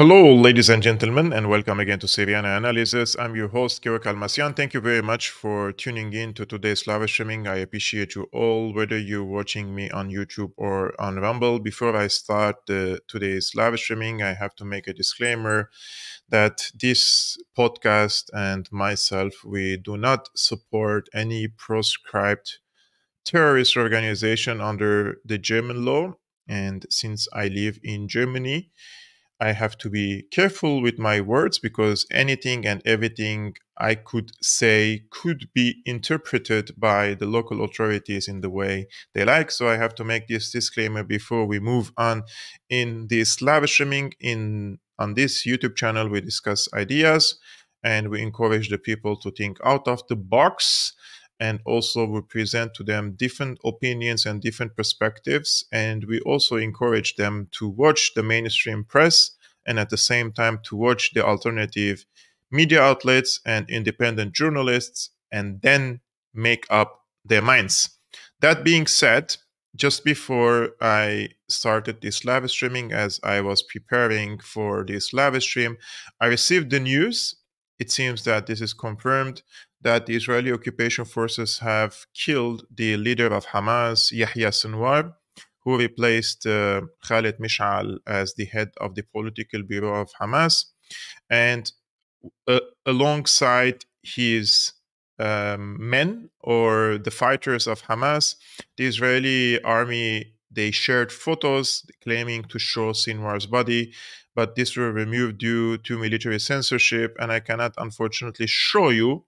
Hello, ladies and gentlemen, and welcome again to Syriana Analysis. I'm your host, Kevork Almassian. Thank you very much for tuning in to today's live streaming. I appreciate you all, whether you're watching me on YouTube or on Rumble. Before I start today's live streaming, I have to make a disclaimer that this podcast and myself, we do not support any proscribed terrorist organization under the German law. And since I live in Germany, I have to be careful with my words because anything and everything I could say could be interpreted by the local authorities in the way they like. So I have to make this disclaimer before we move on. In this live streaming on this YouTube channel, we discuss ideas and we encourage the people to think out of the box. And also we present to them different opinions and different perspectives. And we also encourage them to watch the mainstream press and at the same time to watch the alternative media outlets and independent journalists and then make up their minds. That being said, just before I started this live streaming, as I was preparing for this live stream, I received the news. It seems that this is confirmed that the Israeli occupation forces have killed the leader of Hamas, Yahya Sinwar, who replaced Khaled Mish'al as the head of the political bureau of Hamas. And alongside his men or the fighters of Hamas, the Israeli army, they shared photos claiming to show Sinwar's body, but these were removed due to military censorship, and I cannot unfortunately show you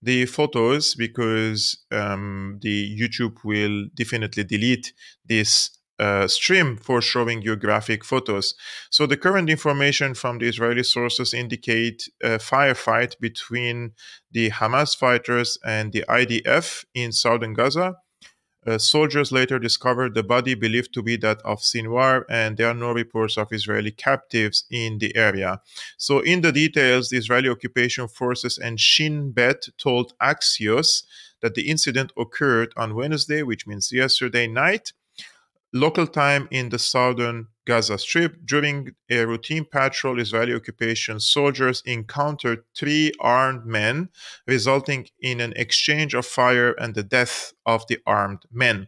the photos because the YouTube will definitely delete this stream for showing you graphic photos. So the current information from the Israeli sources indicate a firefight between the Hamas fighters and the IDF in southern Gaza. Soldiers later discovered the body believed to be that of Sinwar, and there are no reports of Israeli captives in the area. So in the details, the Israeli occupation forces and Shin Bet told Axios that the incident occurred on Wednesday, which means yesterday night, local time in the southern Gaza Strip. During a routine patrol, Israeli occupation soldiers encountered 3 armed men, resulting in an exchange of fire and the death of the armed men.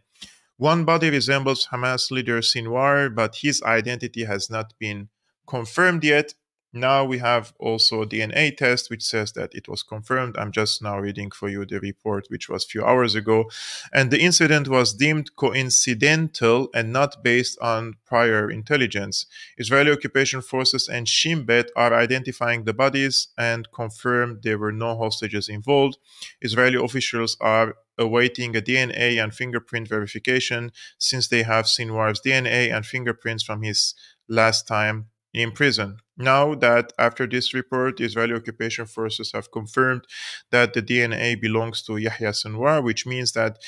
One body resembles Hamas leader Sinwar, but his identity has not been confirmed yet. Now we have also a DNA test, which says that it was confirmed. I'm just now reading for you the report, which was a few hours ago. And the incident was deemed coincidental and not based on prior intelligence. Israeli occupation forces and Shin Bet are identifying the bodies and confirmed there were no hostages involved. Israeli officials are awaiting a DNA and fingerprint verification since they have Sinwar's DNA and fingerprints from his last time in prison. Now that after this report, the Israeli occupation forces have confirmed that the DNA belongs to Yahya Sinwar, which means that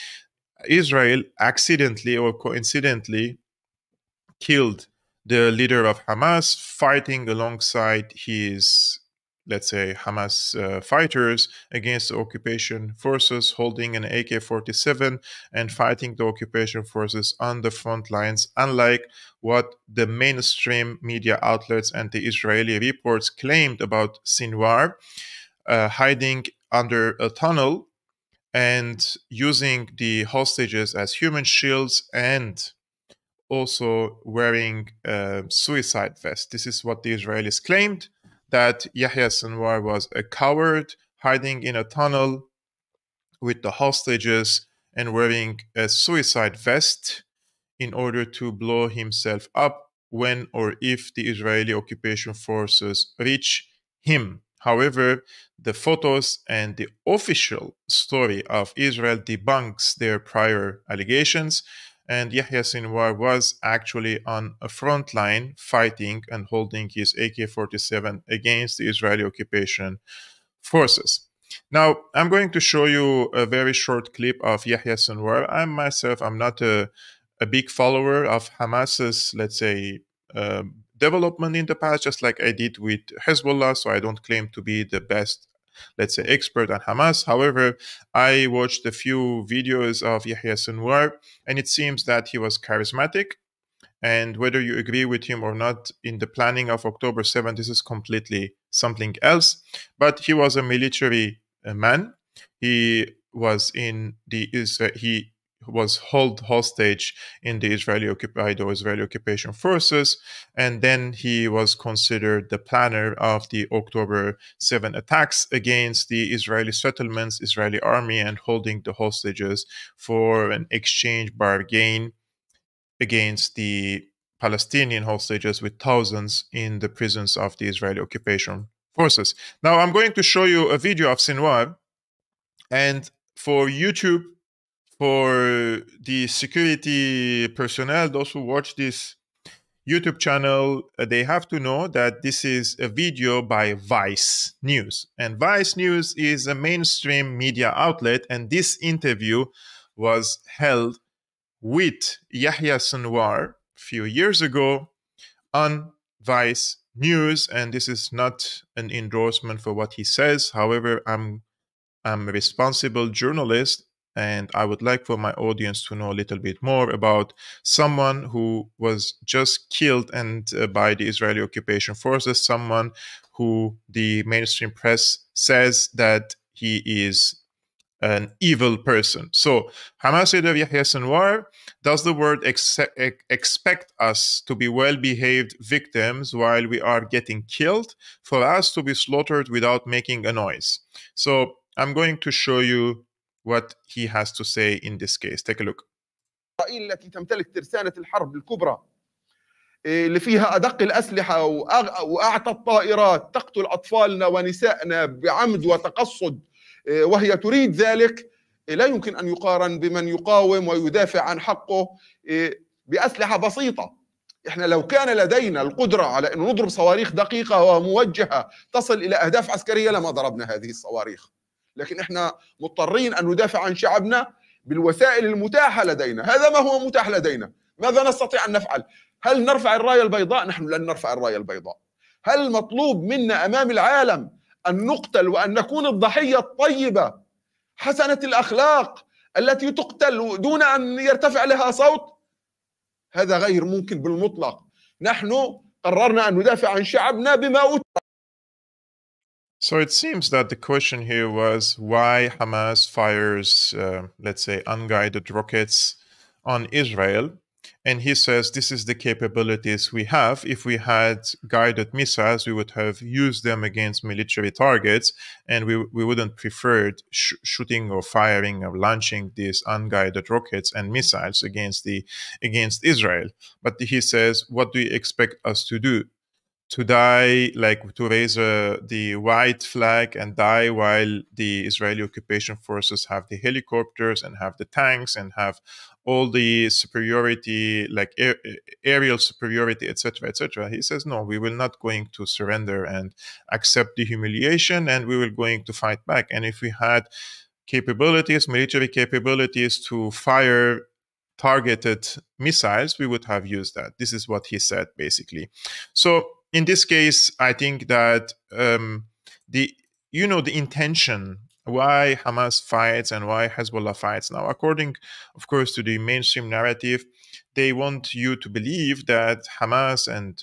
Israel accidentally or coincidentally killed the leader of Hamas, fighting alongside his, let's say, Hamas fighters against the occupation forces, holding an AK-47 and fighting the occupation forces on the front lines, unlike what the mainstream media outlets and the Israeli reports claimed about Sinwar, hiding under a tunnel and using the hostages as human shields and also wearing a suicide vest. This is what the Israelis claimed, that Yahya Sinwar was a coward hiding in a tunnel with the hostages and wearing a suicide vest in order to blow himself up when or if the Israeli occupation forces reach him. However, the photos and the official story of Israel debunks their prior allegations, and Yahya Sinwar was actually on a front line fighting and holding his AK-47 against the Israeli occupation forces. Now, I'm going to show you a very short clip of Yahya Sinwar. I'm not a big follower of Hamas's, let's say, development in the past, just like I did with Hezbollah, so I don't claim to be the best, let's say, expert on Hamas. However, I watched a few videos of Yahya Sinwar, and it seems that he was charismatic, And whether you agree with him or not in the planning of October 7th, this is completely something else. But he was a military man. He was in the he was held hostage in the Israeli occupied or Israeli occupation forces, and then he was considered the planner of the October 7 attacks against the Israeli settlements, Israeli army, and holding the hostages for an exchange bargain against the Palestinian hostages with thousands in the prisons of the Israeli occupation forces. Now, I'm going to show you a video of Sinwar, and for YouTube, for the security personnel, those who watch this YouTube channel, they have to know that this is a video by Vice News. And Vice News is a mainstream media outlet, and this interview was held with Yahya Sinwar a few years ago on Vice News, and this is not an endorsement for what he says. However, I'm a responsible journalist, and I would like for my audience to know a little bit more about someone who was just killed and by the Israeli occupation forces, someone who the mainstream press says that he is an evil person. So Hamas leader Yahya Sinwar, does the world expect us to be well-behaved victims while we are getting killed, for us to be slaughtered without making a noise? So I'm going to show you what he has to say in this case. Take a look. إسرائيل التي تمتلك ترسانة الحرب الكبرى اللي فيها أدق الأسلحة وأعتى الطائرات تقتل أطفالنا ونسائنا بعمد وتقصد وهي تريد ذلك، لا يمكن أن يقارن بمن يقاوم ويدافع عن حقه بأسلحة بسيطة. إحنا لو كان لدينا القدرة على أن نضرب صواريخ دقيقة وموجهة تصل إلى أهداف عسكرية لما ضربنا هذه الصواريخ، لكن إحنا مضطرين أن ندافع عن شعبنا بالوسائل المتاحة لدينا. هذا ما هو متاح لدينا. ماذا نستطيع أن نفعل؟ هل نرفع الراية البيضاء؟ نحن لن نرفع الراية البيضاء. هل مطلوب منا أمام العالم أن نقتل وأن نكون الضحية الطيبة حسنة الأخلاق التي تقتل دون أن يرتفع لها صوت؟ هذا غير ممكن بالمطلق. نحن قررنا أن ندافع عن شعبنا بما So it seems that the question here was why Hamas fires, let's say, unguided rockets on Israel. And he says this is the capabilities we have. If we had guided missiles, we would have used them against military targets, and we wouldn't prefer shooting or firing or launching these unguided rockets and missiles against Israel. But he says, what do you expect us to do? To die, like to raise the white flag and die while the Israeli occupation forces have the helicopters and have the tanks and have all the superiority, like aerial superiority, etc., etc. He says, no, we will not going to surrender and accept the humiliation, and we will going to fight back. And if we had capabilities, military capabilities to fire targeted missiles, we would have used that. This is what he said, basically. So in this case, I think that the intention why Hamas fights and why Hezbollah fights now, according, of course, to the mainstream narrative, they want you to believe that Hamas and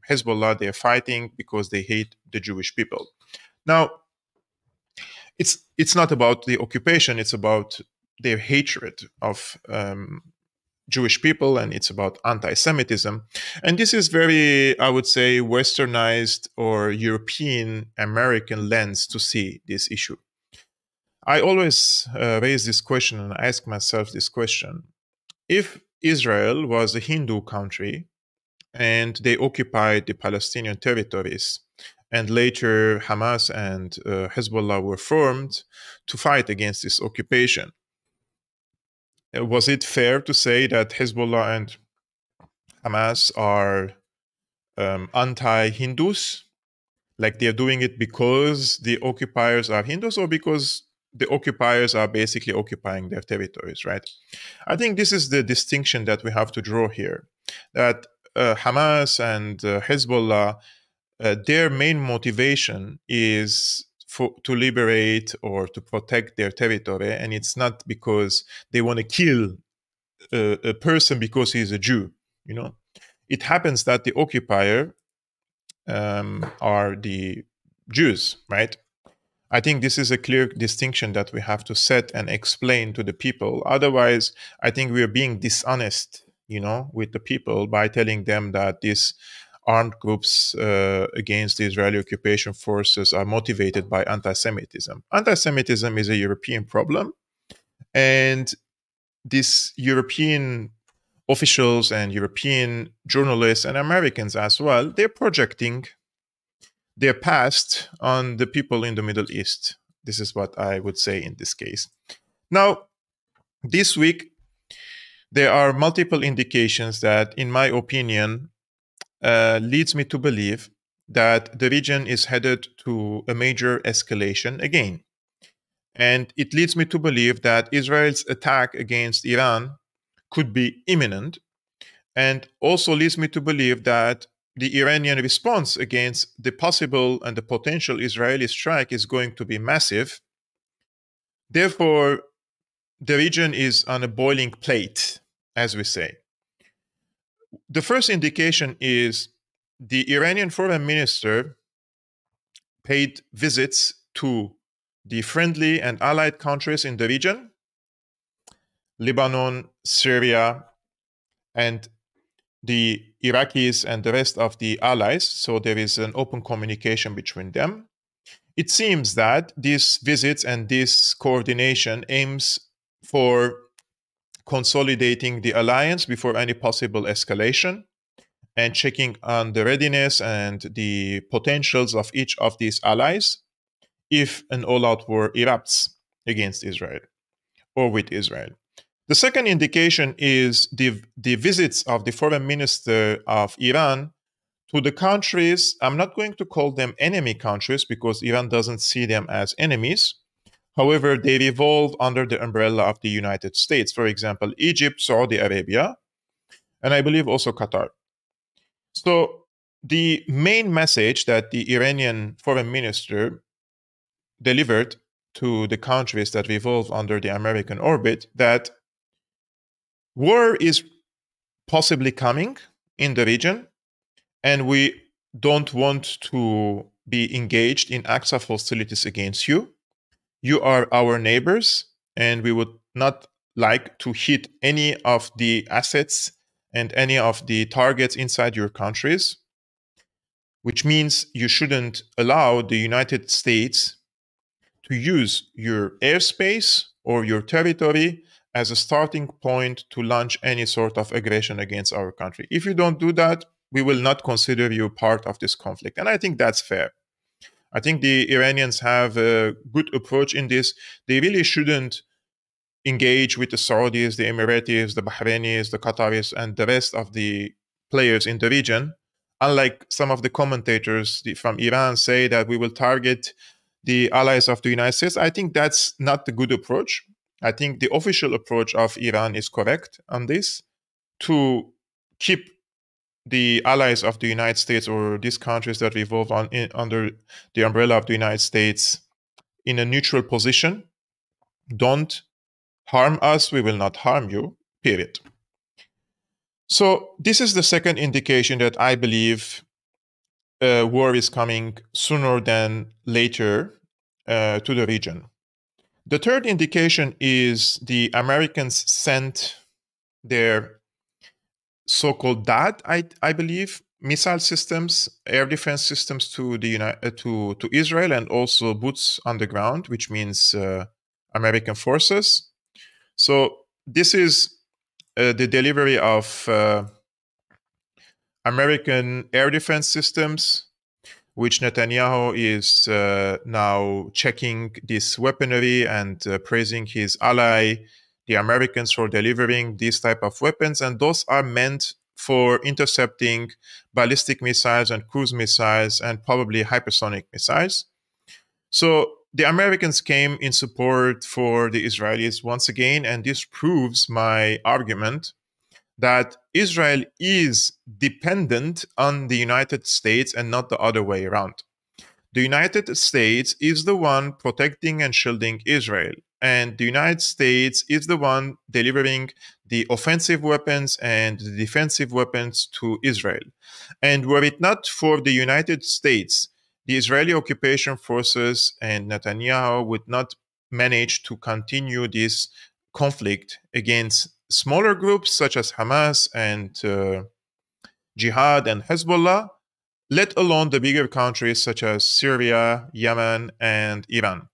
Hezbollah, they're fighting because they hate the Jewish people. Now, it's not about the occupation; it's about their hatred of Jewish people, and it's about anti-Semitism. And this is very, I would say, westernized or European American lens to see this issue. I always raise this question and ask myself this question. If Israel was a Hindu country and they occupied the Palestinian territories, and later Hamas and Hezbollah were formed to fight against this occupation, was it fair to say that Hezbollah and Hamas are anti-Hindus? Like they're doing it because the occupiers are Hindus, or because the occupiers are basically occupying their territories, right? I think this is the distinction that we have to draw here. That Hamas and Hezbollah, their main motivation is to liberate or to protect their territory, and it's not because they want to kill a person because he's a Jew, it happens that the occupier are the Jews, right? I think this is a clear distinction that we have to set and explain to the people. Otherwise, I think we are being dishonest, with the people by telling them that these armed groups against the Israeli occupation forces are motivated by anti-Semitism. Anti-Semitism is a European problem, and these European officials and European journalists and Americans as well, they're projecting their past on the people in the Middle East. This is what I would say in this case. Now, this week, there are multiple indications that, in my opinion, leads me to believe that the region is headed to a major escalation again. And it leads me to believe that Israel's attack against Iran could be imminent, and also leads me to believe that the Iranian response against the possible and the potential Israeli strike is going to be massive. Therefore, the region is on a boiling plate, as we say. The first indication is the Iranian foreign minister paid visits to the friendly and allied countries in the region, Lebanon, Syria, and the Iraqis and the rest of the allies, so there is an open communication between them. It seems that these visits and this coordination aims for consolidating the alliance before any possible escalation and checking on the readiness and the potentials of each of these allies if an all-out war erupts against Israel or with Israel. The second indication is the visits of the foreign minister of Iran to the countries. I'm not going to call them enemy countries because Iran doesn't see them as enemies. However, they revolve under the umbrella of the United States. For example, Egypt, Saudi Arabia, and I believe also Qatar. So the main message that the Iranian foreign minister delivered to the countries that revolve under the American orbit, that war is possibly coming in the region, and we don't want to be engaged in acts of hostilities against you. You are our neighbors, and we would not like to hit any of the assets and any of the targets inside your countries, which means you shouldn't allow the United States to use your airspace or your territory as a starting point to launch any sort of aggression against our country. If you don't do that, we will not consider you part of this conflict. And I think that's fair. I think the Iranians have a good approach in this. They really shouldn't engage with the Saudis, the Emiratis, the Bahrainis, the Qataris, and the rest of the players in the region. Unlike some of the commentators from Iran say that we will target the allies of the United States, I think that's not the good approach. I think the official approach of Iran is correct on this, to keep the allies of the United States or these countries that revolve under the umbrella of the United States in a neutral position. Don't harm us, we will not harm you, period. So this is the second indication that I believe war is coming sooner than later to the region. The third indication is the Americans sent their so-called DAD, I believe, missile systems, air defense systems to to Israel, and also boots on the ground, which means American forces. So this is the delivery of American air defense systems, which Netanyahu is now checking this weaponry and praising his ally, the Americans, for delivering these type of weapons. And those are meant for intercepting ballistic missiles and cruise missiles and probably hypersonic missiles. So the Americans came in support for the Israelis once again, and this proves my argument that Israel is dependent on the United States and not the other way around. The United States is the one protecting and shielding Israel, and the United States is the one delivering the offensive weapons and the defensive weapons to Israel. And were it not for the United States, the Israeli occupation forces and Netanyahu would not manage to continue this conflict against smaller groups such as Hamas and Jihad and Hezbollah, let alone the bigger countries such as Syria, Yemen, and Iran.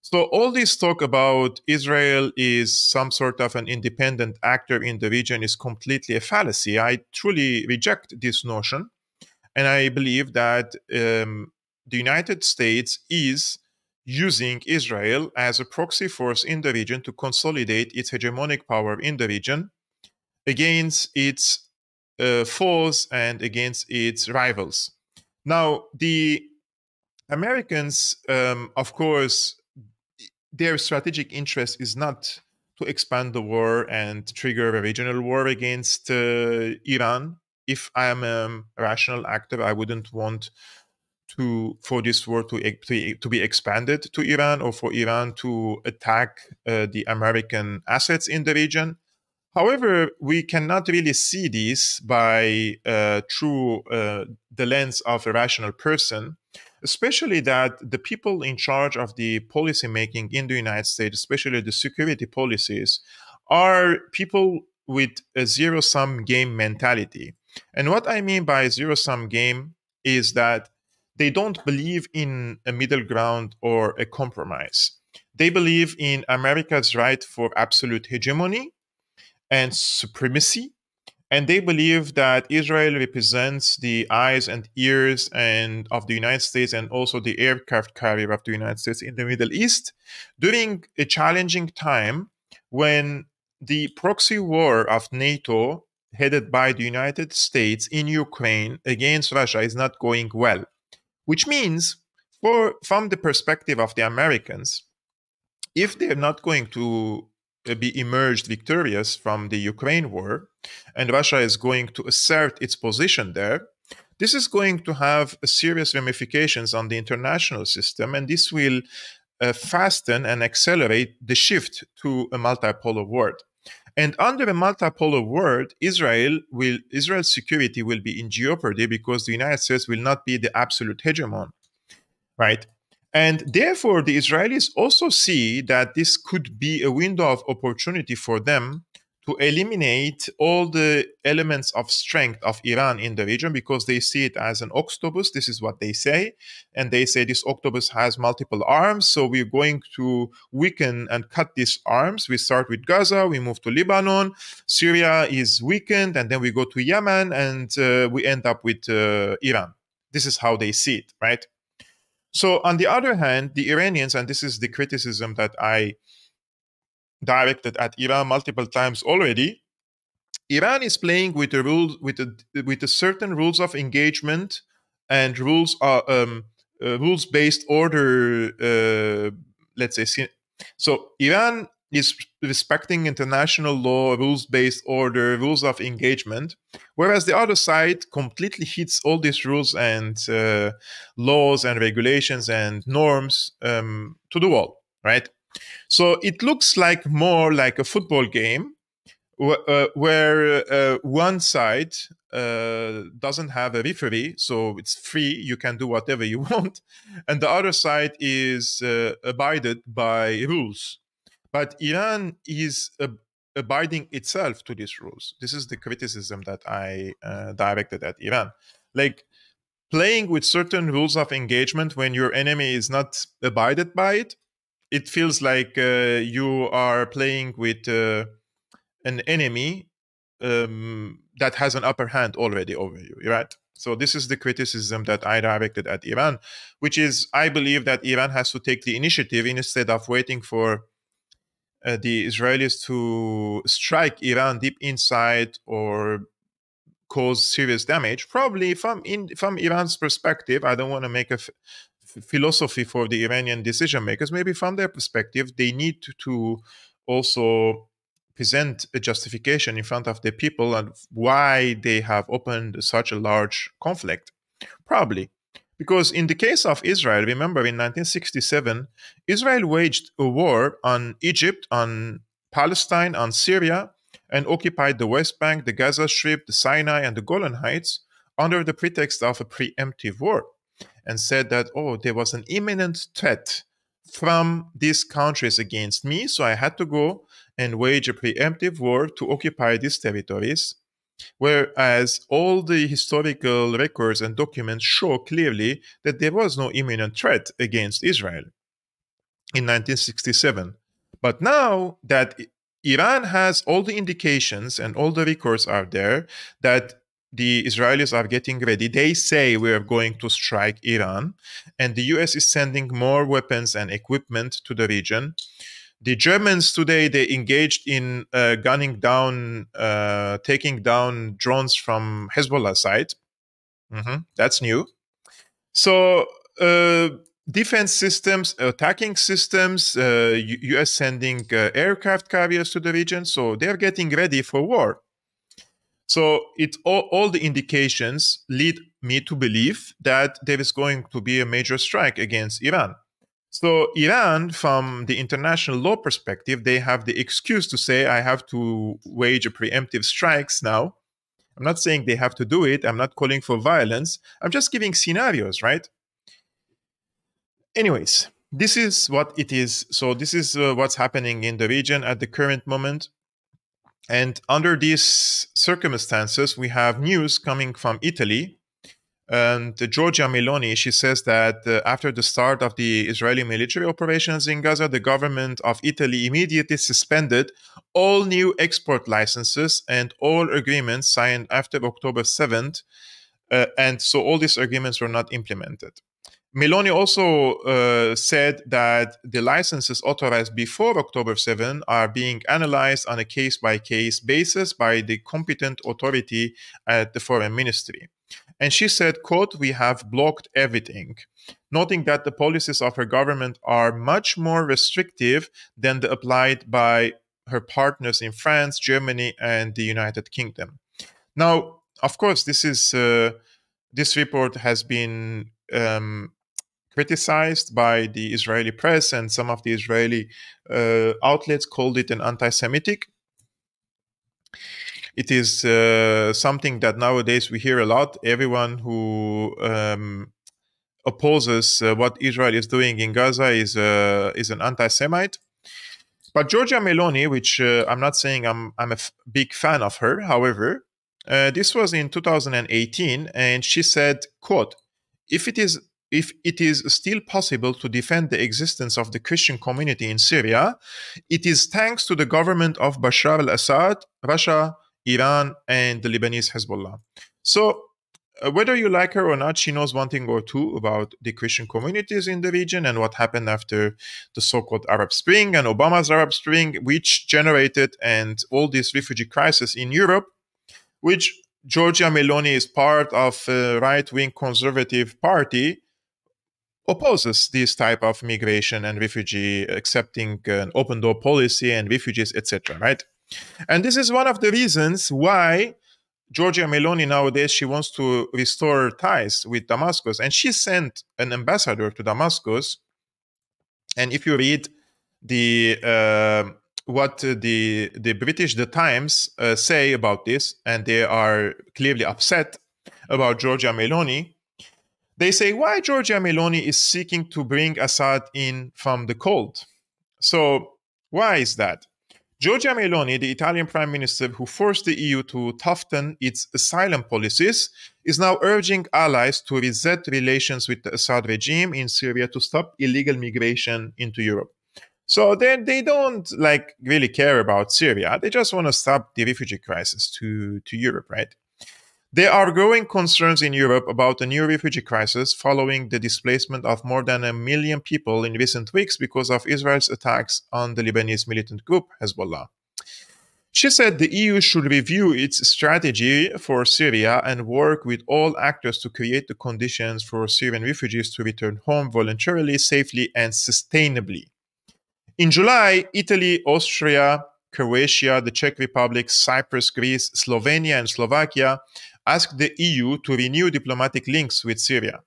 So all this talk about Israel is some sort of an independent actor in the region is completely a fallacy. I truly reject this notion. And I believe that the United States is using Israel as a proxy force in the region to consolidate its hegemonic power in the region against its foes and against its rivals. Now, the Americans, of course, their strategic interest is not to expand the war and trigger a regional war against Iran. If I am a rational actor, I wouldn't want for this war to be expanded to Iran or for Iran to attack the American assets in the region. However, we cannot really see this through the lens of a rational person, especially that the people in charge of the policy making in the United States, especially the security policies, are people with a zero-sum game mentality. And what I mean by zero-sum game is that they don't believe in a middle ground or a compromise. They believe in America's right for absolute hegemony and supremacy. And they believe that Israel represents the eyes and ears of the United States and also the aircraft carrier of the United States in the Middle East during a challenging time when the proxy war of NATO, headed by the United States in Ukraine against Russia, is not going well. Which means, from the perspective of the Americans, if they're not going to be emerged victorious from the Ukraine war, and Russia is going to assert its position there, this is going to have serious ramifications on the international system, and this will fasten and accelerate the shift to a multipolar world. And under a multipolar world, Israel's security will be in jeopardy because the United States will not be the absolute hegemon, right? And therefore, the Israelis also see that this could be a window of opportunity for them to eliminate all the elements of strength of Iran in the region because they see it as an octopus. This is what they say. And they say this octopus has multiple arms. So we're going to weaken and cut these arms. We start with Gaza, we move to Lebanon, Syria is weakened, and then we go to Yemen, and we end up with Iran. This is how they see it, right? So on the other hand, the Iranians, and this is the criticism that I directed at Iran multiple times already, Iran is playing with the rules, with a certain rules of engagement and rules-based order. Let's say, so Iran is respecting international law, rules-based order, rules of engagement, whereas the other side completely hits all these rules and laws and regulations and norms to the wall, right? So it looks like more like a football game where one side doesn't have a referee, so it's free, you can do whatever you want, and the other side is abided by rules. But Iran is abiding itself to these rules. This is the criticism that I directed at Iran. Like, playing with certain rules of engagement when your enemy is not abided by it, it feels like you are playing with an enemy that has an upper hand already over you, right? So this is the criticism that I directed at Iran, which is, I believe that Iran has to take the initiative instead of waiting for the Israelis to strike Iran deep inside or cause serious damage. Probably from Iran's perspective, I don't want to make a philosophy for the Iranian decision makers. Maybe from their perspective, they need to also present a justification in front of the people and why they have opened such a large conflict. Probably. Because in the case of Israel, remember in 1967, Israel waged a war on Egypt, on Palestine, on Syria, and occupied the West Bank, the Gaza Strip, the Sinai, and the Golan Heights under the pretext of a preemptive war, and said that, oh, there was an imminent threat from these countries against me, so I had to go and wage a preemptive war to occupy these territories. Whereas all the historical records and documents show clearly that there was no imminent threat against Israel in 1967. But now that Iran has all the indications and all the records are there that the Israelis are getting ready, they say we are going to strike Iran, and the US is sending more weapons and equipment to the region. The Germans today, they engaged in gunning down, taking down drones from Hezbollah side. That's new. So defense systems, attacking systems, US sending aircraft carriers to the region. So they're getting ready for war. So all the indications lead me to believe that there is going to be a major strike against Iran. So Iran, from the international law perspective, they have the excuse to say, I have to wage a preemptive strikes now. I'm not saying they have to do it. I'm not calling for violence. I'm just giving scenarios, right? Anyways, this is what it is. So this is what's happening in the region at the current moment. And under these circumstances, we have news coming from Italy. And Giorgia Meloni, she says that after the start of the Israeli military operations in Gaza, the government of Italy immediately suspended all new export licenses and all agreements signed after October 7th. And so all these agreements were not implemented. Meloni also said that the licenses authorized before October 7 are being analyzed on a case-by-case basis by the competent authority at the foreign ministry. And she said, quote, we have blocked everything, noting that the policies of her government are much more restrictive than the applied by her partners in France, Germany, and the United Kingdom. Now, of course, this report has been criticized by the Israeli press, and some of the Israeli outlets called it an anti-Semitic. It is something that nowadays we hear a lot. Everyone who opposes what Israel is doing in Gaza is an anti-Semite. But Giorgia Meloni, which I'm not saying I'm a big fan of her, however, this was in 2018, and she said, quote, if it is still possible to defend the existence of the Christian community in Syria, it is thanks to the government of Bashar al-Assad, Russia, Iran, and the Lebanese Hezbollah. So whether you like her or not, she knows one thing or two about the Christian communities in the region and what happened after the so-called Arab Spring and Obama's Arab Spring, which generated and all this refugee crisis in Europe, which Giorgia Meloni is part of a right-wing conservative party, opposes this type of migration and refugee, accepting an open door policy and refugees, etc., right? And this is one of the reasons why Giorgia Meloni nowadays, she wants to restore ties with Damascus, and she sent an ambassador to Damascus. And if you read what the British, the Times, say about this, and they are clearly upset about Giorgia Meloni, they say why Giorgia Meloni is seeking to bring Assad in from the cold. So why is that? Giorgia Meloni, the Italian prime minister who forced the EU to toughen its asylum policies, is now urging allies to reset relations with the Assad regime in Syria to stop illegal migration into Europe. So they don't really care about Syria. They just want to stop the refugee crisis to Europe, right? There are growing concerns in Europe about a new refugee crisis following the displacement of more than 1 million people in recent weeks because of Israel's attacks on the Lebanese militant group Hezbollah. She said the EU should review its strategy for Syria and work with all actors to create the conditions for Syrian refugees to return home voluntarily, safely, and sustainably. In July, Italy, Austria, Croatia, the Czech Republic, Cyprus, Greece, Slovenia, and Slovakia asked the EU to renew diplomatic links with Syria.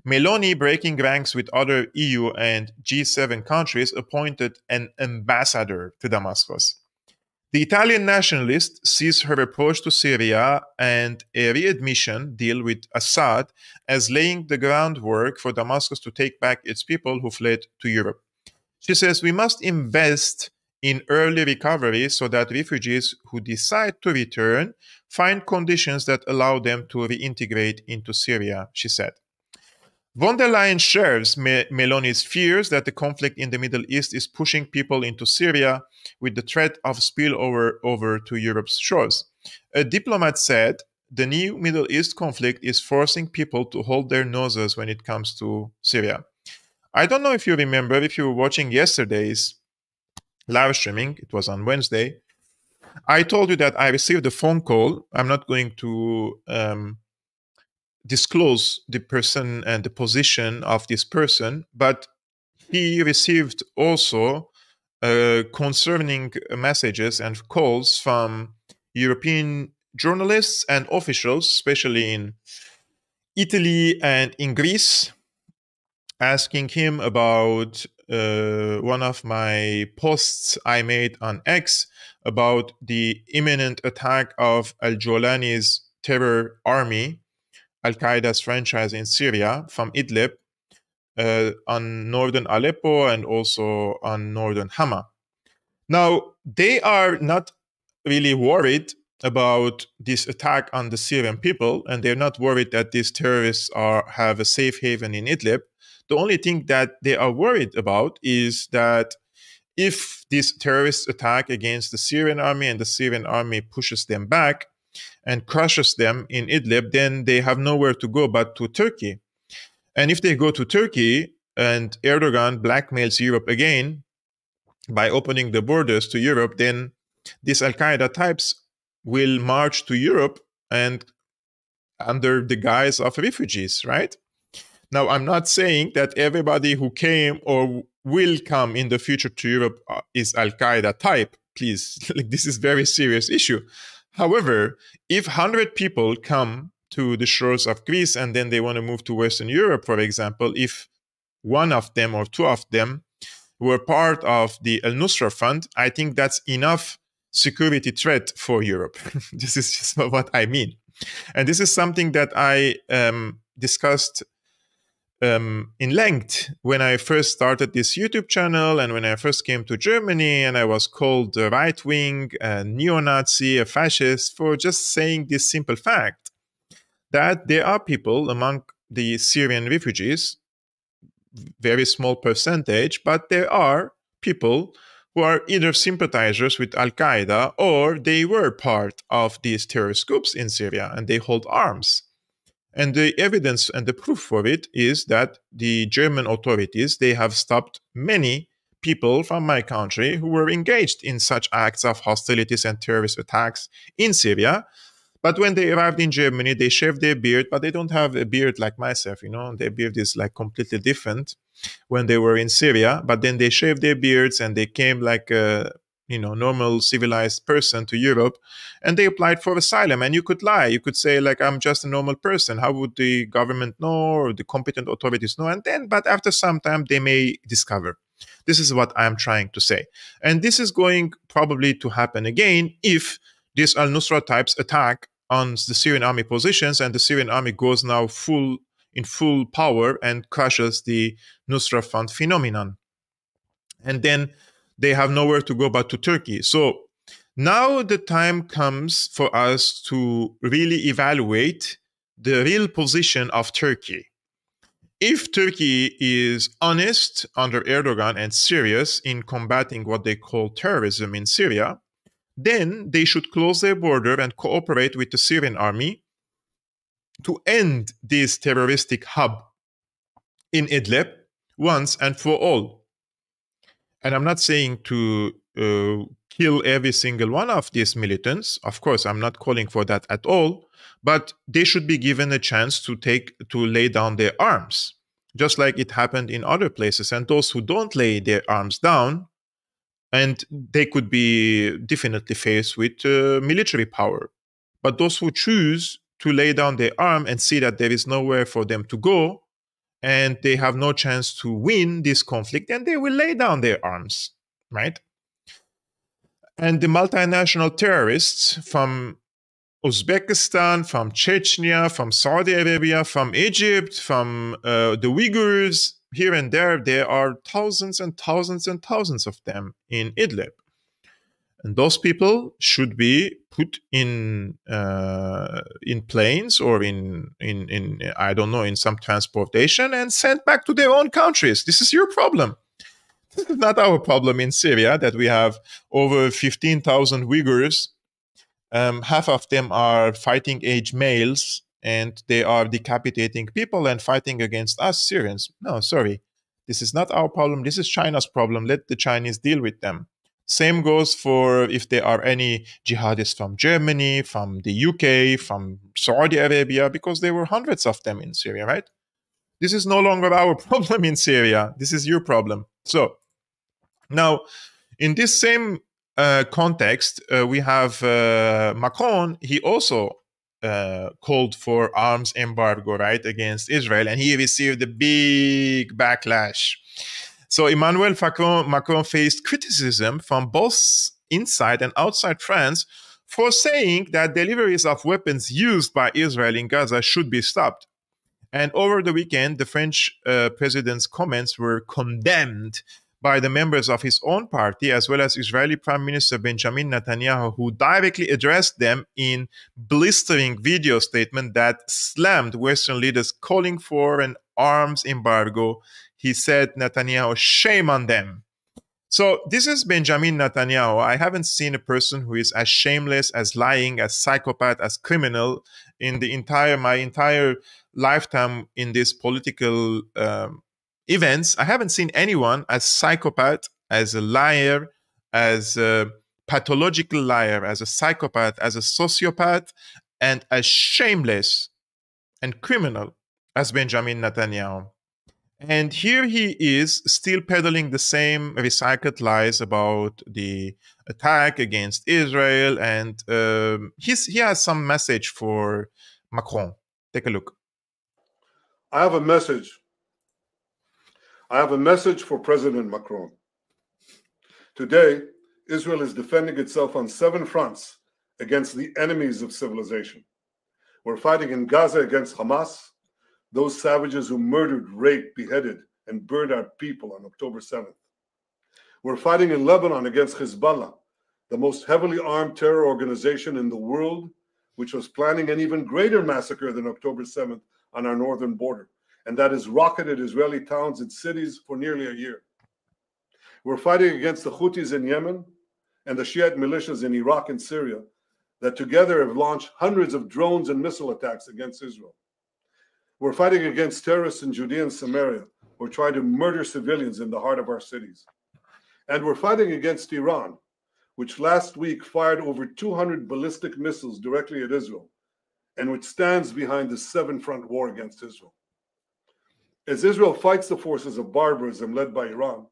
Meloni, breaking ranks with other EU and G7 countries, appointed an ambassador to Damascus. The Italian nationalist sees her approach to Syria and a readmission deal with Assad as laying the groundwork for Damascus to take back its people who fled to Europe. She says we must invest in early recovery so that refugees who decide to return find conditions that allow them to reintegrate into Syria, she said. Von der Leyen shares Meloni's fears that the conflict in the Middle East is pushing people into Syria with the threat of spillover over to Europe's shores. A diplomat said the new Middle East conflict is forcing people to hold their noses when it comes to Syria. I don't know if you remember, if you were watching yesterday's live streaming, it was on Wednesday, I told you that I received a phone call. I'm not going to disclose the person and the position of this person, but he received also concerning messages and calls from European journalists and officials, especially in Italy and in Greece, asking him about one of my posts I made on X about the imminent attack of al-Jolani's terror army, Al-Qaeda's franchise in Syria, from Idlib on northern Aleppo and also on northern Hama. Now, they are not really worried about this attack on the Syrian people, and they're not worried that these terrorists have a safe haven in Idlib. The only thing that they are worried about is that if this terrorist attack against the Syrian army and the Syrian army pushes them back and crushes them in Idlib, then they have nowhere to go but to Turkey. And if they go to Turkey and Erdogan blackmails Europe again by opening the borders to Europe, then these Al-Qaeda types will march to Europe and under the guise of refugees, right? Now, I'm not saying that everybody who came or will come in the future to Europe is Al-Qaeda type. Please, this is a very serious issue. However, if 100 people come to the shores of Greece and then they want to move to Western Europe, for example, if one of them or two of them were part of the Al-Nusra Fund, I think that's enough security threat for Europe. This is just what I mean. And this is something that I discussed in length when I first started this YouTube channel and when I first came to Germany, and I was called a right-wing, a neo-Nazi, a fascist for just saying this simple fact that there are people among the Syrian refugees, very small percentage, but there are people who are either sympathizers with Al-Qaeda or they were part of these terrorist groups in Syria and they hold arms. And the evidence and the proof for it is that the German authorities, they have stopped many people from my country who were engaged in such acts of hostilities and terrorist attacks in Syria. But when they arrived in Germany, they shaved their beard, but they don't have a beard like myself, their beard is like completely different when they were in Syria. But then they shaved their beards and they came like a normal civilized person to Europe, and they applied for asylum. And you could lie, you could say like, I'm just a normal person. How would the government know or the competent authorities know? And then, but after some time, they may discover. This is what I'm trying to say. And this is going probably to happen again if these al-Nusra types attack on the Syrian army positions and the Syrian army goes now in full power and crushes the Nusra Front phenomenon. And then they have nowhere to go but to Turkey. So now the time comes for us to really evaluate the real position of Turkey. If Turkey is honest under Erdogan and serious in combating what they call terrorism in Syria, then they should close their border and cooperate with the Syrian army to end this terroristic hub in Idlib once and for all. And I'm not saying to kill every single one of these militants. Of course, I'm not calling for that at all. But they should be given a chance to lay down their arms, just like it happened in other places. And those who don't lay their arms down, and they could be definitely faced with military power. But those who choose to lay down their arm and see that there is nowhere for them to go, and they have no chance to win this conflict, then they will lay down their arms, right? And the multinational terrorists from Uzbekistan, from Chechnya, from Saudi Arabia, from Egypt, from the Uyghurs, here and there are thousands and thousands and thousands of them in Idlib. And those people should be put in planes or in I don't know, in some transportation and sent back to their own countries. This is your problem. This is not our problem in Syria that we have over 15,000 Uyghurs. Half of them are fighting age males, and they are decapitating people and fighting against us Syrians. No, sorry. This is not our problem. This is China's problem. Let the Chinese deal with them. Same goes for if there are any jihadists from Germany, from the UK, from Saudi Arabia, because there were hundreds of them in Syria, right? This is no longer our problem in Syria. This is your problem. So now, in this same context, we have Macron. He also called for arms embargo, right, against Israel, and he received a big backlash. So Emmanuel Macron faced criticism from both inside and outside France for saying that deliveries of weapons used by Israel in Gaza should be stopped. And over the weekend, the French president's comments were condemned by the members of his own party, as well as Israeli Prime Minister Benjamin Netanyahu, who directly addressed them in blistering video statement that slammed Western leaders calling for an arms embargo. He said, Netanyahu, shame on them. So this is Benjamin Netanyahu. I haven't seen a person who is as shameless, as lying, as psychopath, as criminal in my entire lifetime in this political events. I haven't seen anyone as psychopath, as a liar, as a pathological liar, as a psychopath, as a sociopath, and as shameless and criminal as Benjamin Netanyahu. And here he is still peddling the same recycled lies about the attack against Israel. And he has some message for Macron. Take a look. I have a message. I have a message for President Macron. Today, Israel is defending itself on 7 fronts against the enemies of civilization. We're fighting in Gaza against Hamas, those savages who murdered, raped, beheaded, and burned our people on October 7th. We're fighting in Lebanon against Hezbollah, the most heavily armed terror organization in the world, which was planning an even greater massacre than October 7th on our northern border, and that has rocketed Israeli towns and cities for nearly a year. We're fighting against the Houthis in Yemen and the Shiite militias in Iraq and Syria that together have launched hundreds of drones and missile attacks against Israel. We're fighting against terrorists in Judea and Samaria who are trying to murder civilians in the heart of our cities. And we're fighting against Iran, which last week fired over 200 ballistic missiles directly at Israel, and which stands behind the 7-front war against Israel. As Israel fights the forces of barbarism led by Iran,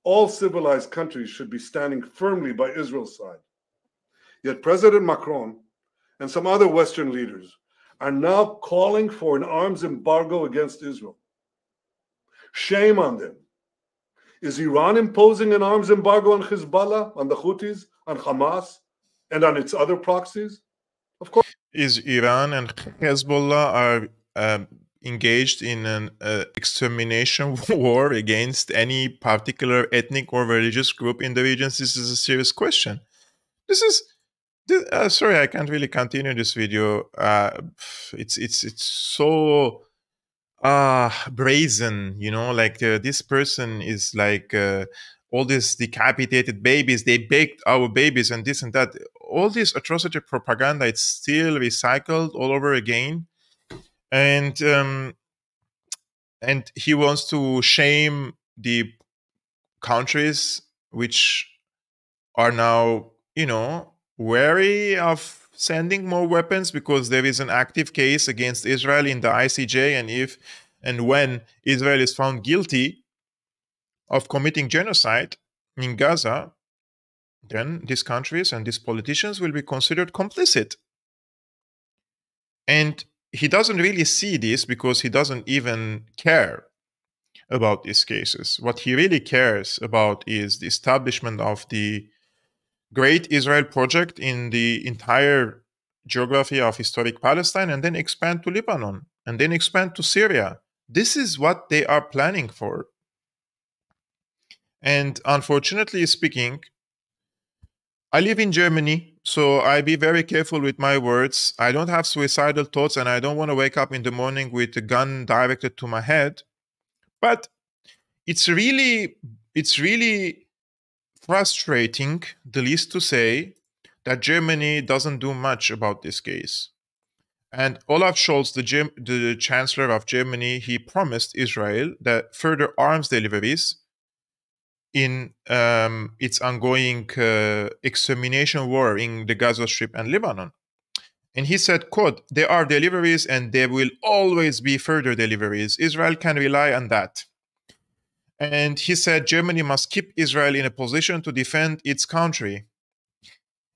all civilized countries should be standing firmly by Israel's side. Yet President Macron and some other Western leaders are now calling for an arms embargo against Israel. Shame on them. Is Iran imposing an arms embargo on Hezbollah, on the Houthis, on Hamas, and on its other proxies? Of course. Is Iran and Hezbollah are engaged in an extermination war against any particular ethnic or religious group in the region? This is a serious question. Sorry, I can't really continue this video. It's so brazen, you know, like this person is like all these decapitated babies, they baked our babies and this and that. All this atrocity propaganda, it's still recycled all over again. And he wants to shame the countries which are now, you know, wary of sending more weapons because there is an active case against Israel in the ICJ, and if and when Israel is found guilty of committing genocide in Gaza, then these countries and these politicians will be considered complicit. And he doesn't really see this because he doesn't even care about these cases. What he really cares about is the establishment of the Great Israel project in the entire geography of historic Palestine, and then expand to Lebanon, and then expand to Syria. This is what they are planning for. And unfortunately speaking, I live in Germany, so I be very careful with my words. I don't have suicidal thoughts, and I don't want to wake up in the morning with a gun directed to my head. But it's really frustrating, the least to say, that Germany doesn't do much about this case. And Olaf Scholz, the Chancellor of Germany, he promised Israel that further arms deliveries in its ongoing extermination war in the Gaza Strip and Lebanon. And he said, quote, "There are deliveries and there will always be further deliveries. Israel can rely on that." And he said Germany must keep Israel in a position to defend its country.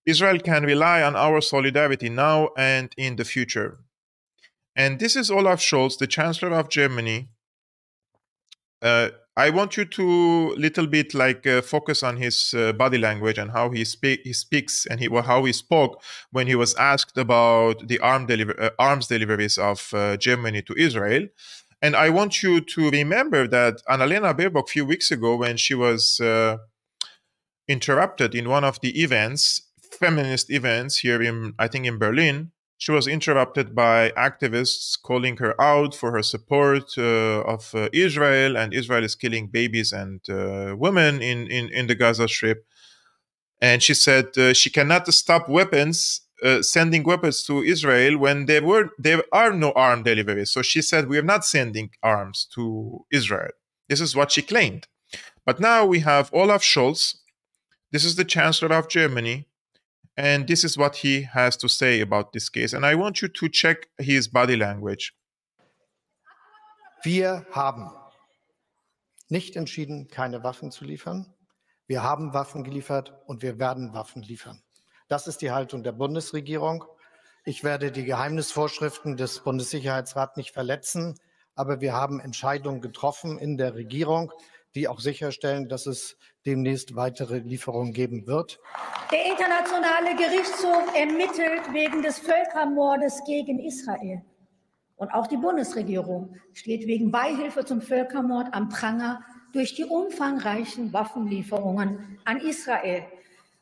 Israel can rely on our solidarity now and in the future. And this is Olaf Scholz, the Chancellor of Germany. I want you to little bit focus on his body language and how he speaks and how he spoke when he was asked about the arms deliveries of Germany to Israel. And I want you to remember that Annalena Baerbock a few weeks ago, when she was interrupted in one of the events, feminist events here in Berlin, she was interrupted by activists calling her out for her support of Israel, and Israel is killing babies and women in the Gaza Strip. And she said she cannot stop sending weapons to Israel when there are no arm deliveries. So she said, we are not sending arms to Israel. This is what she claimed. But now we have Olaf Scholz. This is the Chancellor of Germany. And this is what he has to say about this case. And I want you to check his body language. Wir haben nicht entschieden, keine Waffen zu liefern. Wir haben Waffen geliefert und wir werden Waffen liefern. Das ist die Haltung der Bundesregierung. Ich werde die Geheimnisvorschriften des Bundessicherheitsrats nicht verletzen, aber wir haben Entscheidungen getroffen in der Regierung, die auch sicherstellen, dass es demnächst weitere Lieferungen geben wird. Der Internationale Gerichtshof ermittelt wegen des Völkermordes gegen Israel. Und auch die Bundesregierung steht wegen Beihilfe zum Völkermord am Pranger durch die umfangreichen Waffenlieferungen an Israel.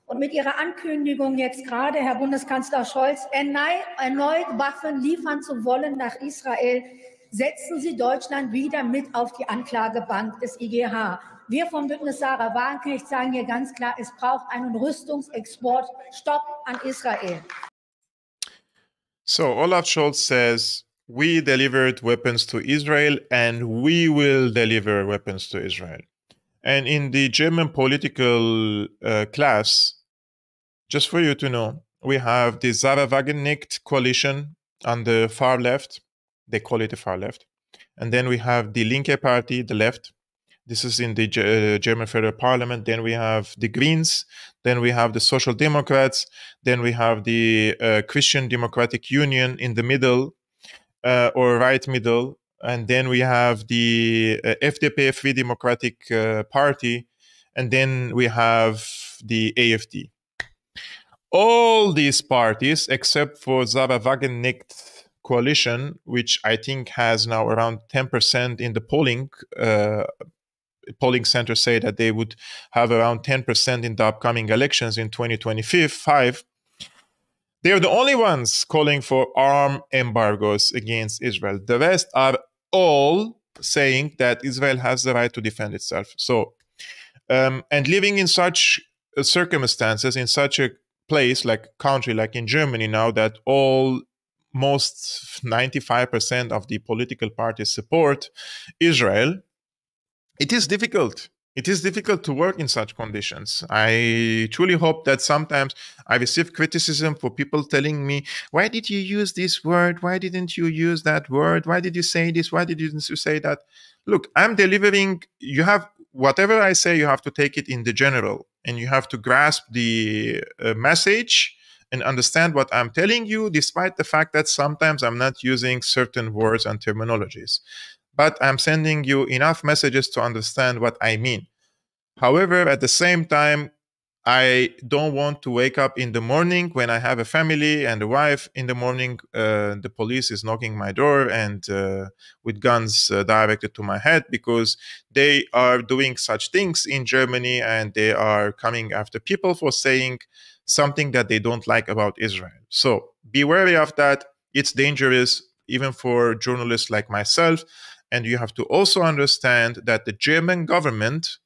Und mit Ihrer Ankündigung jetzt gerade, Herr Bundeskanzler Scholz, erneut Waffen liefern zu wollen nach Israel, setzen Sie Deutschland wieder mit auf die Anklagebank des IGH. Wir vom Bündnis Sarah Wagenknecht sagen hier ganz klar, es braucht einen Rüstungsexportstopp an Israel. So Olaf Scholz says, we delivered weapons to Israel and we will deliver weapons to Israel. And in the German political class, just for you to know, we have the Sarah Wagenknecht coalition on the far left. They call it the far left. And then we have the Linke Party, the left. This is in the German Federal Parliament. Then we have the Greens. Then we have the Social Democrats. Then we have the Christian Democratic Union in the middle, or right middle. And then we have the FDP, Free Democratic Party. And then we have the AfD. All these parties, except for Sarah Wagenknecht coalition, which I think has now around 10% in the polling centers say that they would have around 10% in the upcoming elections in 2025. They're the only ones calling for arm embargoes against Israel. The rest are all saying that Israel has the right to defend itself. So, and living in such circumstances, in such a place like country like in Germany now, that most 95% of the political parties support Israel, it is difficult. It is difficult to work in such conditions. I truly hope that sometimes I receive criticism for people telling me, why did you use this word? Why didn't you use that word? Why did you say this? Why didn't you say that? Look, I'm delivering. You have, whatever I say, you have to take it in the general, and you have to grasp the message and understand what I'm telling you, despite the fact that sometimes I'm not using certain words and terminologies. But I'm sending you enough messages to understand what I mean. However, at the same time, I don't want to wake up in the morning when I have a family and a wife. In the morning, the police is knocking my door and with guns directed to my head, because they are doing such things in Germany, and they are coming after people for saying something that they don't like about Israel. So be wary of that. It's dangerous, even for journalists like myself. And you have to also understand that the German government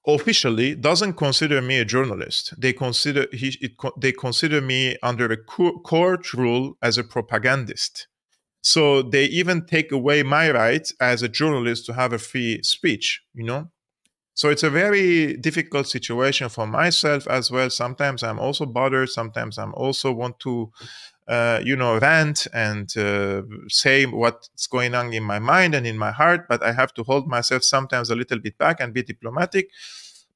officially doesn't consider me a journalist. They consider they consider me under a court rule as a propagandist. So they even take away my right as a journalist to have a free speech, you know? So it's a very difficult situation for myself as well. Sometimes I'm also bothered. Sometimes I'm also want to, rant and say what's going on in my mind and in my heart. But I have to hold myself sometimes a little bit back and be diplomatic,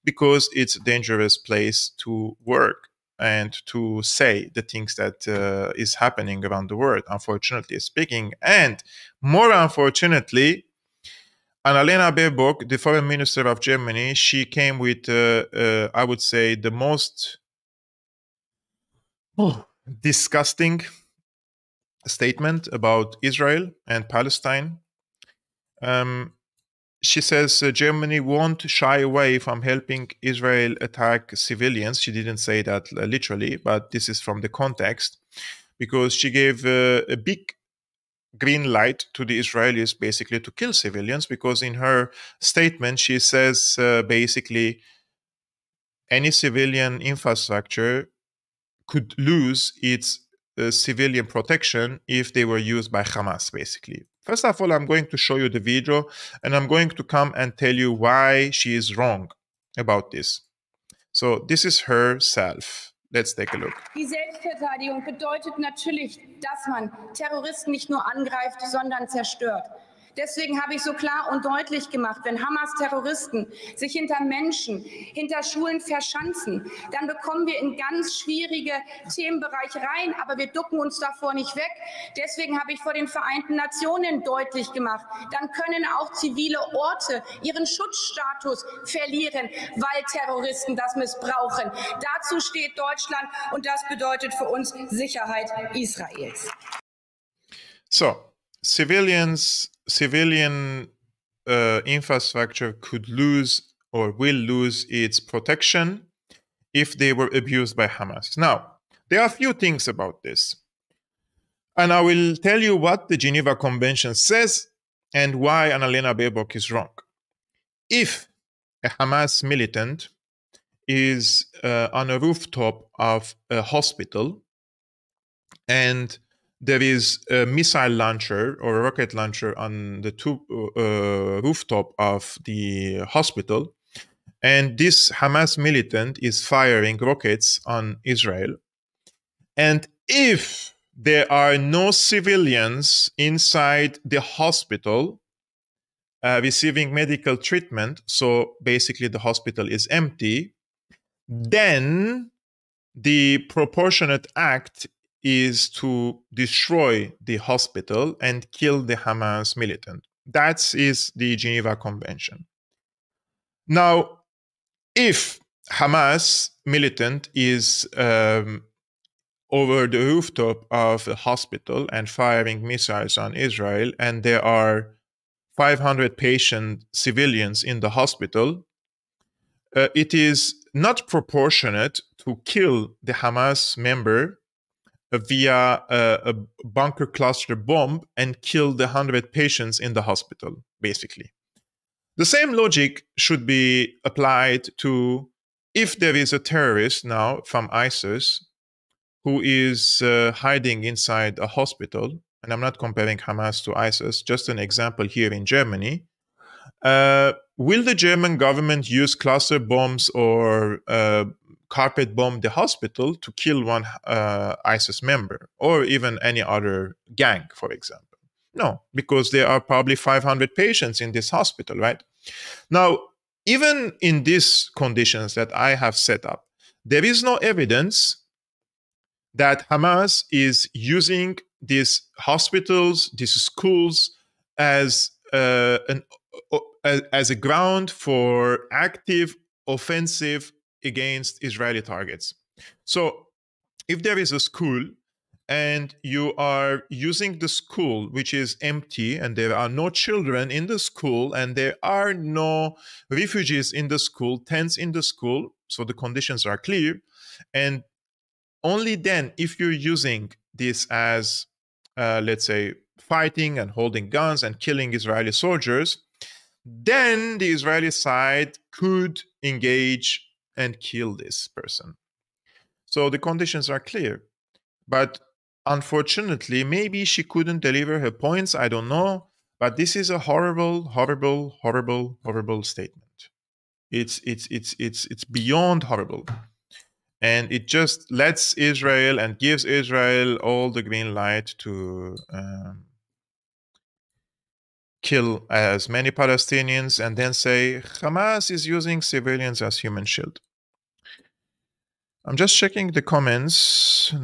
because it's a dangerous place to work and to say the things that is happening around the world, unfortunately speaking. And more unfortunately, Annalena Baerbock, the foreign minister of Germany, she came with, I would say, the most disgusting statement about Israel and Palestine. She says Germany won't shy away from helping Israel attack civilians. She didn't say that literally, but this is from the context, because she gave a big green light to the Israelis basically to kill civilians, because in her statement she says basically any civilian infrastructure could lose its civilian protection if they were used by Hamas, basically. First of all, I'm going to show you the video, and I'm going to come and tell you why she is wrong about this. So this is herself. Let's take a look. Die Selbstverteidigung bedeutet natürlich, dass man Terroristen nicht nur angreift, sondern zerstört. Deswegen habe ich so klar und deutlich gemacht, wenn Hamas-Terroristen sich hinter Menschen, hinter Schulen verschanzen, dann bekommen wir in ganz schwierige Themenbereiche rein, aber wir ducken uns davor nicht weg. Deswegen habe ich vor den Vereinten Nationen deutlich gemacht, dann können auch zivile Orte ihren Schutzstatus verlieren, weil Terroristen das missbrauchen. Dazu steht Deutschland, und das bedeutet für uns Sicherheit Israels. So, civilian infrastructure could lose or will lose its protection if they were abused by Hamas. Now, there are a few things about this. And I will tell you what the Geneva Convention says and why Annalena Baerbock is wrong. If a Hamas militant is on a rooftop of a hospital and there is a missile launcher or a rocket launcher on the rooftop of the hospital, and this Hamas militant is firing rockets on Israel, and if there are no civilians inside the hospital receiving medical treatment, so basically the hospital is empty, then the proportionate act is to destroy the hospital and kill the Hamas militant. That is the Geneva Convention. Now, if Hamas militant is over the rooftop of a hospital and firing missiles on Israel, and there are 500 patient civilians in the hospital, it is not proportionate to kill the Hamas member via a bunker cluster bomb and kill the 100 patients in the hospital, basically. The same logic should be applied to if there is a terrorist now from ISIS who is hiding inside a hospital, and I'm not comparing Hamas to ISIS, just an example here in Germany. Will the German government use cluster bombs or carpet bomb the hospital to kill one ISIS member or even any other gang, for example? No, because there are probably 500 patients in this hospital, right? Now, even in these conditions that I have set up, there is no evidence that Hamas is using these hospitals, these schools as a ground for active offensive against Israeli targets. So if there is a school and you are using the school, which is empty, and there are no children in the school, and there are no refugees in the school, tents in the school, so the conditions are clear, and only then, if you're using this as, let's say, fighting and holding guns and killing Israeli soldiers, then the Israeli side could engage and kill this person. So the conditions are clear. But unfortunately, maybe she couldn't deliver her points. I don't know. But this is a horrible, horrible, horrible, horrible statement. It's beyond horrible. And it just lets Israel and gives Israel all the green light to kill as many Palestinians and then say Hamas is using civilians as human shield. I'm just checking the comments.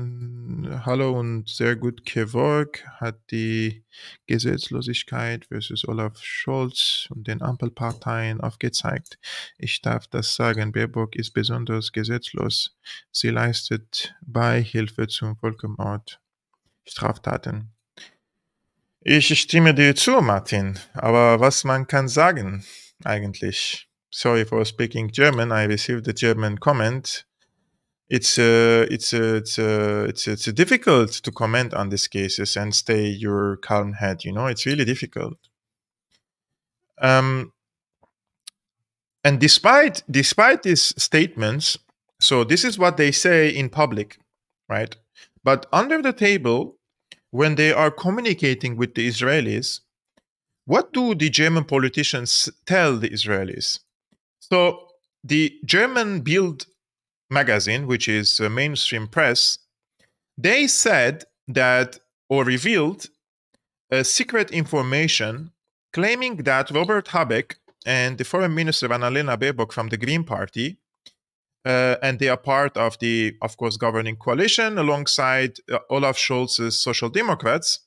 Hallo und sehr gut, Kevork hat die Gesetzlosigkeit versus Olaf Scholz und den Ampelparteien aufgezeigt. Ich darf das sagen, Baerbock ist besonders gesetzlos. Sie leistet Beihilfe zum Völkermord, Straftaten. Ich stimme dir zu, Martin, aber was man kann sagen, eigentlich. Sorry for speaking German, I received a German comment. It's difficult to comment on these cases and stay your calm head. You know, it's really difficult. And despite these statements, so this is what they say in public, right? But under the table, when they are communicating with the Israelis, what do the German politicians tell the Israelis? So the German Bild magazine, which is a mainstream press, they said that, or revealed, secret information claiming that Robert Habeck and the foreign minister Annalena Baerbock from the Green Party, and they are part of the, of course, governing coalition alongside Olaf Scholz's Social Democrats,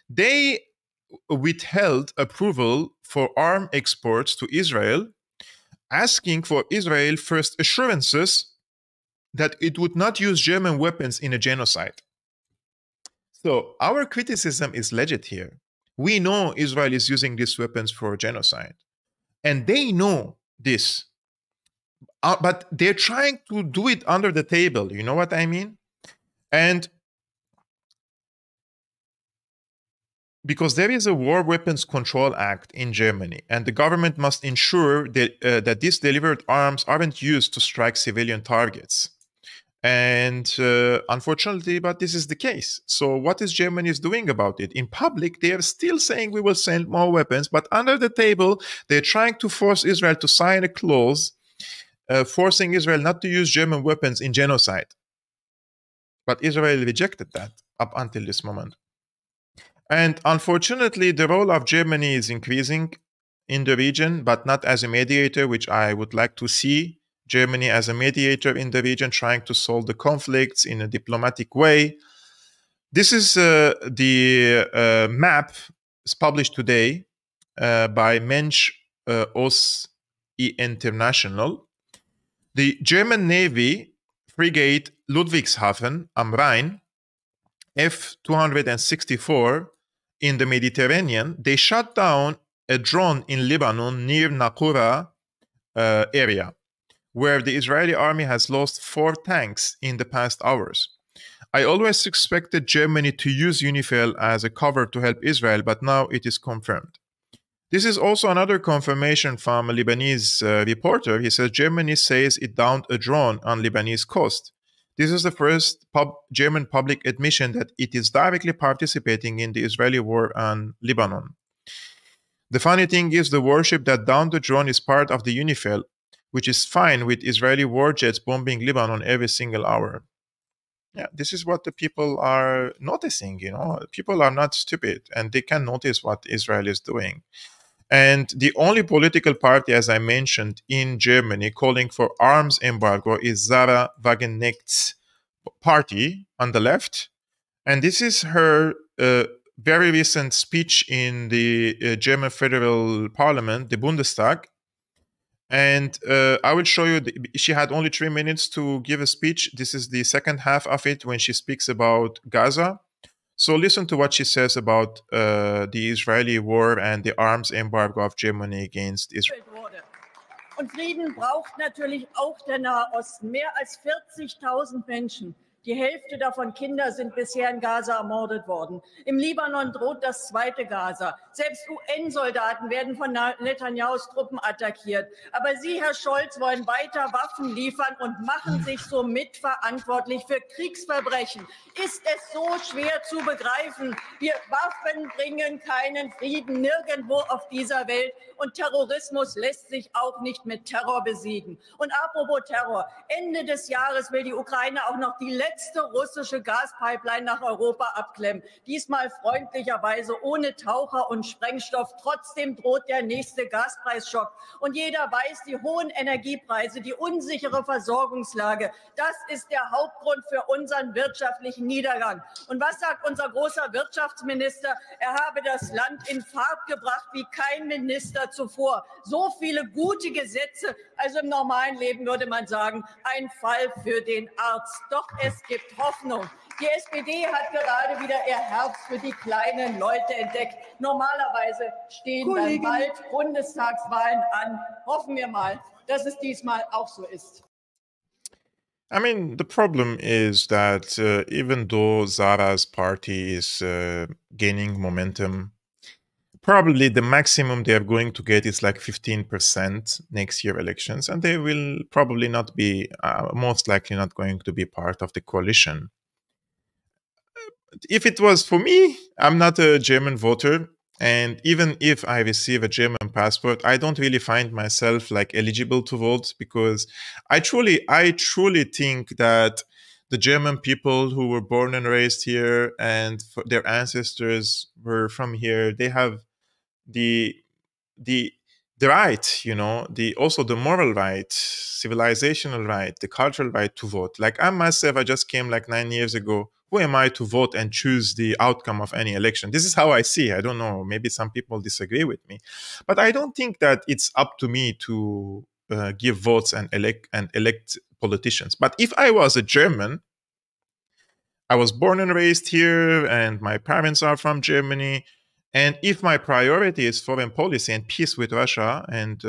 they withheld approval for arms exports to Israel, asking for Israel first assurances that it would not use German weapons in a genocide. So our criticism is legit here. We know Israel is using these weapons for a genocide. And they know this. But they're trying to do it under the table. You know what I mean? And because there is a War Weapons Control Act in Germany, and the government must ensure that these delivered arms aren't used to strike civilian targets. And unfortunately, but this is the case. So what is Germany is doing about it? In public, they are still saying we will send more weapons, but under the table, they're trying to force Israel to sign a clause forcing Israel not to use German weapons in genocide. But Israel rejected that up until this moment. And unfortunately, the role of Germany is increasing in the region, but not as a mediator, which I would like to see Germany as a mediator in the region, trying to solve the conflicts in a diplomatic way. This is the map is published today by Mensch Aus International. The German Navy frigate Ludwigshafen am Rhein, F-264, in the Mediterranean, they shot down a drone in Lebanon near Naqoura area, where the Israeli army has lost 4 tanks in the past hours. I always expected Germany to use UNIFIL as a cover to help Israel, but now it is confirmed. This is also another confirmation from a Lebanese reporter. He says Germany says it downed a drone on Lebanese coast. This is the first German public admission that it is directly participating in the Israeli war on Lebanon. The funny thing is the warship that downed the drone is part of the UNIFIL, which is fine with Israeli war jets bombing Lebanon every single hour. Yeah, this is what the people are noticing, you know. People are not stupid, and they can notice what Israel is doing. And the only political party, as I mentioned, in Germany calling for arms embargo is Sarah Wagenknecht's party on the left. And this is her very recent speech in the German Federal Parliament, the Bundestag. And I will show you, she had only 3 minutes to give a speech. This is the second half of it when she speaks about Gaza. So listen to what she says about the Israeli war and the arms embargo of Germany against Israel. Und Frieden braucht natürlich auch der Nahe Osten. Mehr als 40.000 Menschen, die Hälfte davon Kinder, sind bisher in Gaza ermordet worden. Im Libanon droht das zweite Gaza. Selbst UN-Soldaten werden von Netanyahus Truppen attackiert. Aber Sie, Herr Scholz, wollen weiter Waffen liefern und machen sich so mitverantwortlich für Kriegsverbrechen. Ist es so schwer zu begreifen? Waffen bringen keinen Frieden nirgendwo auf dieser Welt. Und Terrorismus lässt sich auch nicht mit Terror besiegen. Und apropos Terror, Ende des Jahres will die Ukraine auch noch die letzte russische Gaspipeline nach Europa abklemmen. Diesmal freundlicherweise ohne Taucher und Sprengstoff. Trotzdem droht der nächste Gaspreisschock. Und jeder weiß, die hohen Energiepreise, die unsichere Versorgungslage, das ist der Hauptgrund für unseren wirtschaftlichen Niedergang. Und was sagt unser großer Wirtschaftsminister? Er habe das Land in Fahrt gebracht wie kein Minister zuvor. So viele gute Gesetze, also im normalen Leben würde man sagen, ein Fall für den Arzt. Doch es gibt Hoffnung. Die SPD hat gerade wieder ihr Herz für die kleinen Leute entdeckt. Normalerweise stehen dann bald Bundestagswahlen an. Hoffen wir mal, dass es diesmal auch so ist. I mean, the problem is that even though Zara's party is gaining momentum, probably the maximum they are going to get is like 15% next year elections, and they will probably not be, most likely not going to be part of the coalition. If it was for me, I'm not a German voter, and even if I receive a German passport, I don't really find myself like eligible to vote, because I truly think that the German people who were born and raised here and their ancestors were from here, they have the right, also the moral right, civilizational right, the cultural right to vote. Like I myself, I just came like 9 years ago. Who am I to vote and choose the outcome of any election? This is how I see. I don't know. Maybe some people disagree with me, but I don't think that it's up to me to give votes and elect politicians. But if I was a German, I was born and raised here, and my parents are from Germany. And if my priority is foreign policy and peace with Russia and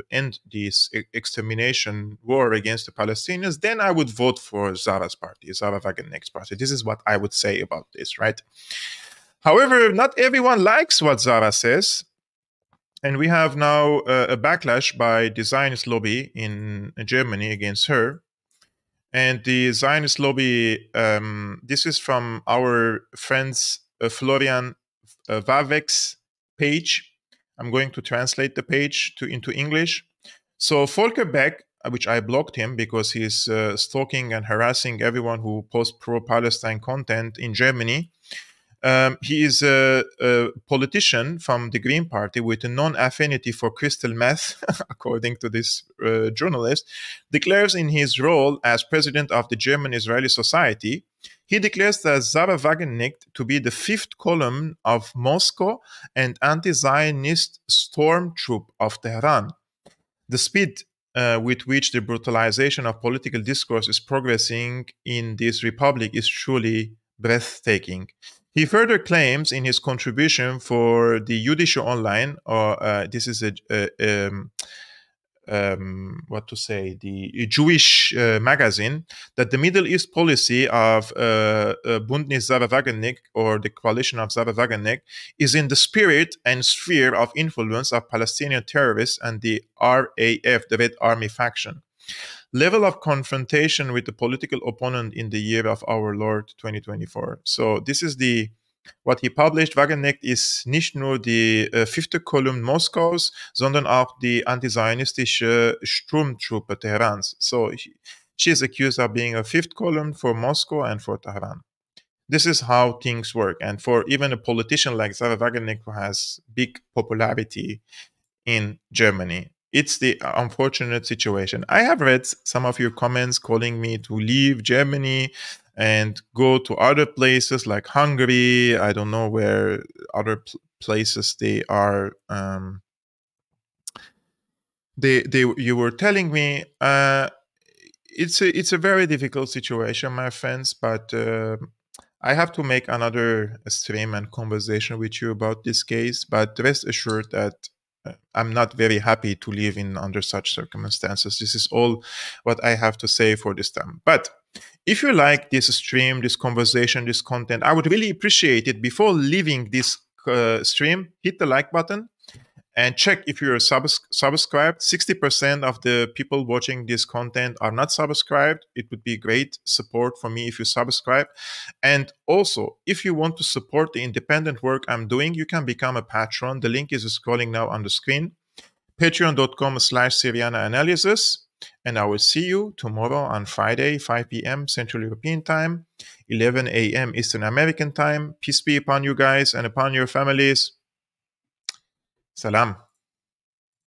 end this extermination war against the Palestinians, then I would vote for Zara's party, Zara Wagenknecht's party. This is what I would say about this, right? However, not everyone likes what Zara says. And we have now a backlash by the Zionist lobby in Germany against her. And the Zionist lobby, this is from our friends Florian Wawek's page. I'm going to translate the page into English. So Volker Beck, which I blocked him because he's stalking and harassing everyone who posts pro-Palestine content in Germany. He is a politician from the Green Party with a non-affinity for crystal meth, according to this journalist, declares in his role as president of the German-Israeli Society, he declares that Zara Wagenknecht to be the fifth column of Moscow and anti-Zionist stormtroop of Tehran. The speed with which the brutalization of political discourse is progressing in this republic is truly breathtaking. He further claims in his contribution for the Jüdische Online, this is the Jewish magazine, that the Middle East policy of Bündnis Zara Wagenknecht, or the coalition of Zara Wagenknecht, is in the spirit and sphere of influence of Palestinian terrorists and the RAF, the Red Army faction. Level of confrontation with the political opponent in the year of our Lord 2024. So this is what he published. Wagenknecht ist nicht nur die fünfte Kolumne Moskaus, sondern auch die antizionistische Sturmtruppe Teherans. So she is accused of being a fifth column for Moscow and for Tehran. This is how things work. And for even a politician like Zara Wagenknecht, who has big popularity in Germany, it's the unfortunate situation. I have read some of your comments calling me to leave Germany and go to other places like Hungary. I don't know where other places they are you were telling me it's a very difficult situation, my friends, but I have to make another stream and conversation with you about this case. But rest assured that I'm not very happy to live in under such circumstances. This is all what I have to say for this time. But if you like this stream, this conversation, this content, I would really appreciate it. Before leaving this stream, hit the like button and check if you're subscribed. 60% of the people watching this content are not subscribed. It would be great support for me if you subscribe. And also, if you want to support the independent work I'm doing, you can become a patron. The link is scrolling now on the screen. Patreon.com/Syriana Analysis. And I will see you tomorrow on Friday, 5 p.m. Central European Time, 11 a.m. Eastern American Time. Peace be upon you guys and upon your families. Salam.